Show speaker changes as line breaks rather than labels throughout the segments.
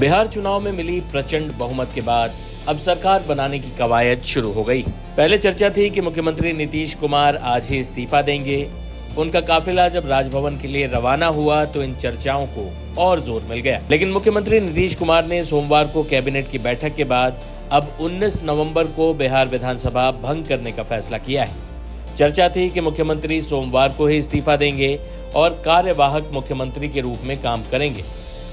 बिहार चुनाव में मिली प्रचंड बहुमत के बाद अब सरकार बनाने की कवायद शुरू हो गई। पहले चर्चा थी कि मुख्यमंत्री नीतीश कुमार आज ही इस्तीफा देंगे। उनका काफिला जब राजभवन के लिए रवाना हुआ तो इन चर्चाओं को और जोर मिल गया। लेकिन मुख्यमंत्री नीतीश कुमार ने सोमवार को कैबिनेट की बैठक के बाद अब 19 नवंबर को बिहार विधानसभा भंग करने का फैसला किया है। चर्चा थी कि मुख्यमंत्री सोमवार को ही इस्तीफा देंगे और कार्यवाहक मुख्यमंत्री के रूप में काम करेंगे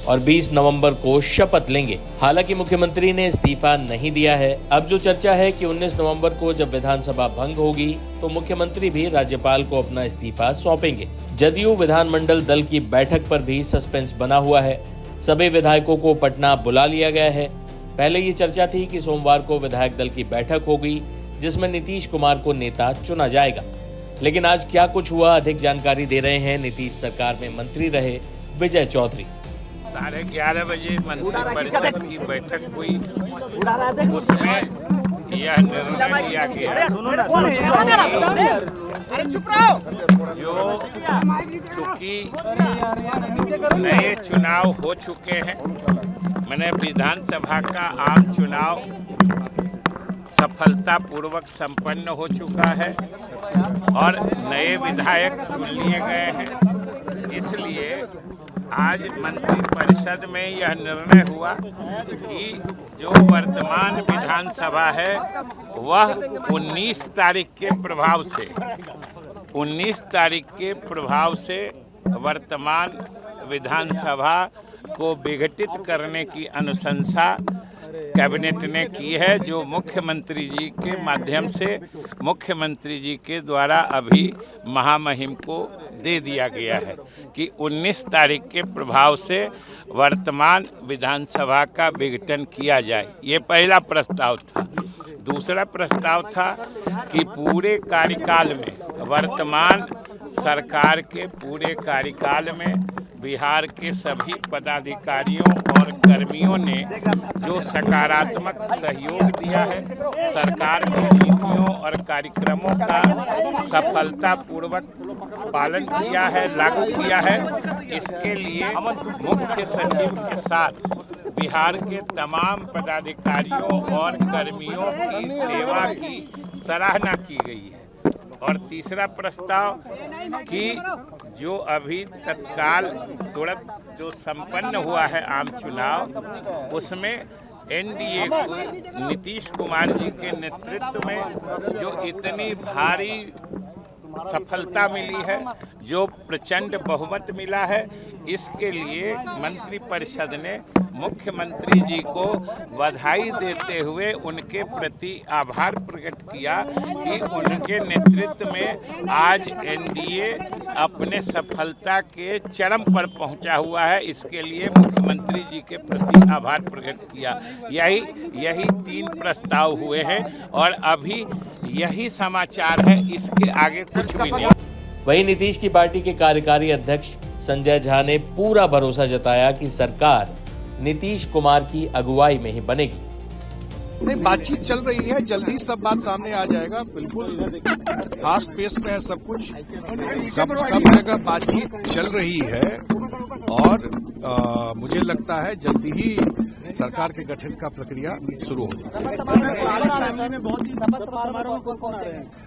और 20 नवंबर को शपथ लेंगे। हालांकि मुख्यमंत्री ने इस्तीफा नहीं दिया है। अब जो चर्चा है कि 19 नवंबर को जब विधानसभा भंग होगी तो मुख्यमंत्री भी राज्यपाल को अपना इस्तीफा सौंपेंगे। जदयू विधानमंडल दल की बैठक पर भी सस्पेंस बना हुआ है। सभी विधायकों को पटना बुला लिया गया है। पहले ये चर्चा थी कि सोमवार को विधायक दल की बैठक होगी जिसमें नीतीश कुमार को नेता चुना जाएगा। लेकिन आज क्या कुछ हुआ, अधिक जानकारी दे रहे हैं नीतीश सरकार में मंत्री रहे विजय चौधरी।
11:30 बजे मंत्रिपरिषद की बैठक हुई। उसमें यह निर्णय लिया गया जो चूंकि नए चुनाव हो चुके हैं, मैंने विधानसभा का आम चुनाव सफलतापूर्वक संपन्न हो चुका है और नए विधायक चुन लिए गए हैं। इसलिए आज मंत्रिपरिषद में यह निर्णय हुआ कि जो वर्तमान विधानसभा है वह 19 तारीख के प्रभाव से वर्तमान विधानसभा को विघटित करने की अनुशंसा कैबिनेट ने की है, जो मुख्यमंत्री जी के माध्यम से मुख्यमंत्री जी के द्वारा अभी महामहिम को दे दिया गया है कि 19 तारीख के प्रभाव से वर्तमान विधानसभा का विघटन किया जाए। ये पहला प्रस्ताव था। दूसरा प्रस्ताव था कि पूरे कार्यकाल में, वर्तमान सरकार के पूरे कार्यकाल में बिहार के सभी पदाधिकारियों और कर्मियों ने जो सकारात्मक सहयोग दिया है, सरकार की नीतियों और कार्यक्रमों का सफलतापूर्वक पालन किया है, लागू किया है, इसके लिए मुख्य सचिव के साथ बिहार के तमाम पदाधिकारियों और कर्मियों की सेवा की सराहना की गई है। और तीसरा प्रस्ताव कि जो अभी तत्काल तुरंत जो संपन्न हुआ है आम चुनाव, उसमें एनडीए को नीतीश कुमार जी के नेतृत्व में जो इतनी भारी सफलता मिली है, जो प्रचंड बहुमत मिला है, इसके लिए मंत्रिपरिषद ने मुख्यमंत्री जी को बधाई देते हुए उनके प्रति आभार प्रकट किया कि उनके नेतृत्व में आज एनडीए अपने सफलता के चरम पर पहुंचा हुआ है। इसके लिए मुख्यमंत्री जी के प्रति आभार प्रकट किया। यही 3 प्रस्ताव हुए हैं और अभी यही समाचार है, इसके आगे कुछ भी नहीं।
वहीं नीतीश की पार्टी के कार्यकारी अध्यक्ष संजय झा ने पूरा भरोसा जताया कि सरकार नीतीश कुमार की अगुवाई में ही बनेगी।
नहीं, बातचीत चल रही है, जल्दी सब बात सामने आ जाएगा। बिल्कुल फास्ट पेस में है सब कुछ, सब जगह बातचीत चल रही है और मुझे लगता है जल्दी ही सरकार के गठन का प्रक्रिया शुरू हो जाएगी।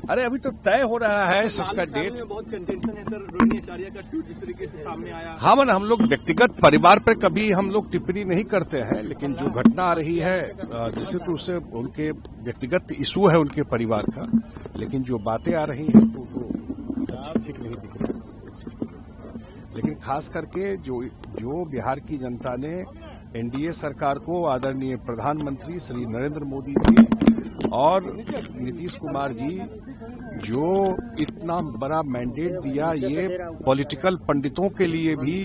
अरे अभी तो तय हो रहा है इसका डेट। बहुत कंटेंशन है सर, रोहिणी आचार्य का ट्वीट जिस तरीके से सामने आया। हाँ, हम लोग व्यक्तिगत परिवार पर कभी हम लोग टिप्पणी नहीं करते हैं, लेकिन जो घटना आ रही है निश्चित रूप से उनके व्यक्तिगत इशू है उनके परिवार का, लेकिन जो बातें आ रही हैं तो ठीक नहीं दिख रही। लेकिन खास करके जो बिहार की जनता ने एनडीए सरकार को, आदरणीय प्रधानमंत्री श्री नरेंद्र मोदी जी और नीतीश कुमार जी जो इतना बड़ा मैंडेट दिया, ये पॉलिटिकल पंडितों के लिए भी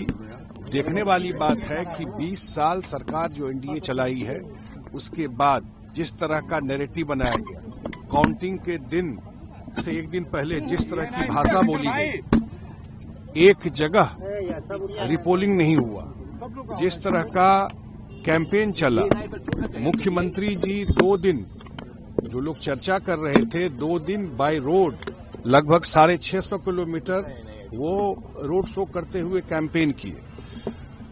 देखने वाली बात है कि 20 साल सरकार जो एनडीए चलाई है उसके बाद जिस तरह का नैरेटिव बनाया गया, काउंटिंग के दिन से एक दिन पहले जिस तरह की भाषा बोली गई, एक जगह रिपोलिंग नहीं हुआ, जिस तरह का कैंपेन चला, मुख्यमंत्री जी 2 दिन जो लोग चर्चा कर रहे थे, 2 दिन बाय रोड लगभग 650 किलोमीटर वो रोड शो करते हुए कैंपेन किए।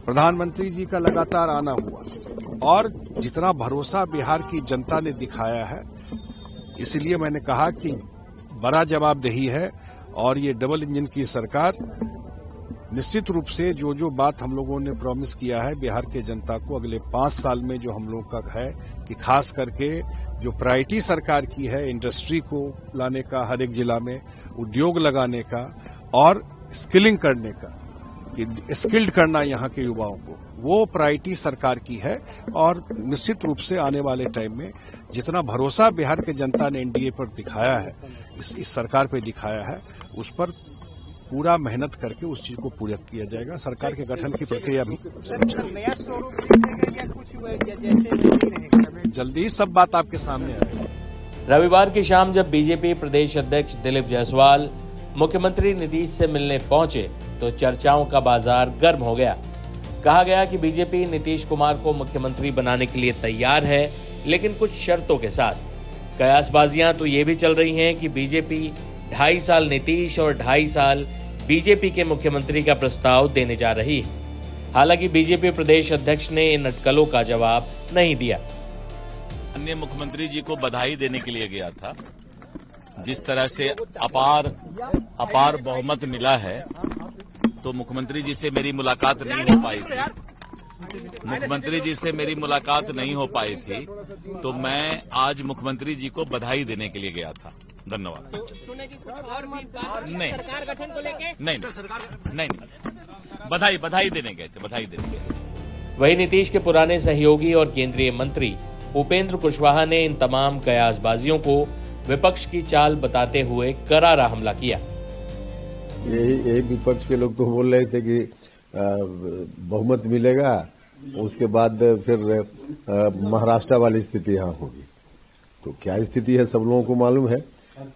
प्रधानमंत्री जी का लगातार आना हुआ और जितना भरोसा बिहार की जनता ने दिखाया है, इसलिए मैंने कहा कि बड़ा जवाबदेही है और ये डबल इंजन की सरकार निश्चित रूप से जो जो बात हम लोगों ने प्रॉमिस किया है बिहार के जनता को अगले 5 साल में जो हम लोग का है कि खास करके जो प्रायोरिटी सरकार की है इंडस्ट्री को लाने का, हर एक जिला में उद्योग लगाने का और स्किलिंग करने का, कि स्किल्ड करना यहाँ के युवाओं को, वो प्रायोरिटी सरकार की है। और निश्चित रूप से आने वाले टाइम में जितना भरोसा बिहार के जनता ने एनडीए पर दिखाया है, इस सरकार पे दिखाया है, उस पर पूरा मेहनत करके उस चीज को पूरा किया जाएगा। सरकार के गठन की प्रक्रिया भी जल्दी ही सब बात आपके सामने आएगी।
रविवार की शाम जब बीजेपी प्रदेश अध्यक्ष दिलीप जायसवाल मुख्यमंत्री नीतीश से मिलने पहुंचे तो चर्चाओं का बाजार गर्म हो गया। कहा गया कि बीजेपी नीतीश कुमार को मुख्यमंत्री बनाने के लिए तैयार है, लेकिन कुछ शर्तों के साथ। कयासबाजियां तो ये भी चल रही हैं कि बीजेपी 2.5 साल नीतीश और 2.5 साल बीजेपी के मुख्यमंत्री का प्रस्ताव देने जा रही है। हालांकि बीजेपी प्रदेश अध्यक्ष ने इन अटकलों का जवाब नहीं दिया।
अन्य मुख्यमंत्री जी को बधाई देने के लिए गया था। जिस तरह से अपार बहुमत मिला है, तो मुख्यमंत्री जी से मेरी मुलाकात नहीं हो पाई थी। मुख्यमंत्री जी से मेरी मुलाकात नहीं हो पाई थी, तो मैं आज मुख्यमंत्री जी को बधाई देने के लिए गया था। धन्यवाद। नहीं, बधाई देने गए थे।
वही नीतीश के पुराने सहयोगी और केंद्रीय मंत्री उपेंद्र कुशवाहा ने इन तमाम कयासबाजियों को विपक्ष की चाल बताते हुए करारा हमला किया।
यही विपक्ष के लोग तो बोल रहे थे कि बहुमत मिलेगा, उसके बाद फिर महाराष्ट्र वाली स्थिति यहाँ होगी। तो क्या स्थिति है सब लोगों को मालूम है।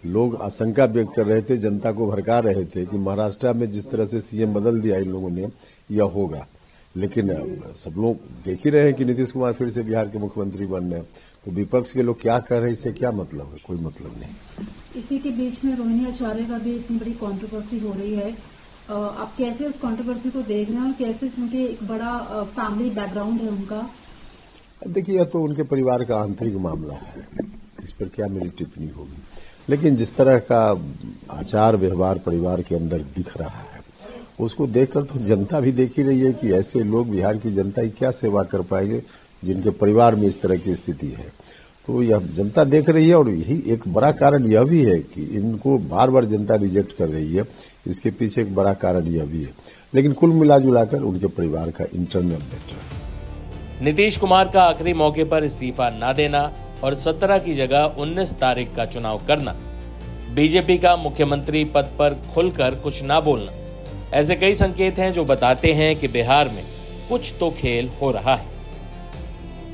लोग आशंका व्यक्त कर रहे थे, जनता को भड़का रहे थे कि महाराष्ट्र में जिस तरह से सीएम बदल दिया इन लोगों ने, यह होगा। लेकिन सब लोग देख ही रहे हैं कि नीतीश कुमार फिर से बिहार के मुख्यमंत्री बन रहे हैं। तो विपक्ष के लोग क्या कर रहे हैं, इससे क्या मतलब है? कोई मतलब नहीं।
इसी के बीच में रोहिणी आचार्य का भी इतनी बड़ी कंट्रोवर्सी हो रही है। आप कैसे उस कंट्रोवर्सी को देख रहे हैं और कैसे, क्योंकि एक बड़ा फैमिली बैकग्राउंड है उनका?
देखिए, यह तो उनके परिवार का आंतरिक मामला है, इस पर क्या मेरी टिप्पणी होगी। लेकिन जिस तरह का आचार व्यवहार परिवार के अंदर दिख रहा है, उसको देखकर तो जनता भी देख ही रही है कि ऐसे लोग बिहार की जनता की क्या सेवा कर पाएंगे जिनके परिवार में इस तरह की स्थिति है। तो यह जनता देख रही है। और यही एक बड़ा कारण यह भी है कि इनको बार बार जनता रिजेक्ट कर रही है, इसके पीछे एक बड़ा कारण यह भी है। लेकिन कुल मिलाजुलाकर उनके परिवार का इंटरनल मैटर है।
नीतीश कुमार का आखिरी मौके पर इस्तीफा न देना और 17 की जगह 19 तारीख का चुनाव करना, बीजेपी का मुख्यमंत्री पद पर खुलकर कुछ ना बोलना, ऐसे कई संकेत हैं जो बताते हैं कि बिहार में कुछ तो खेल हो रहा है।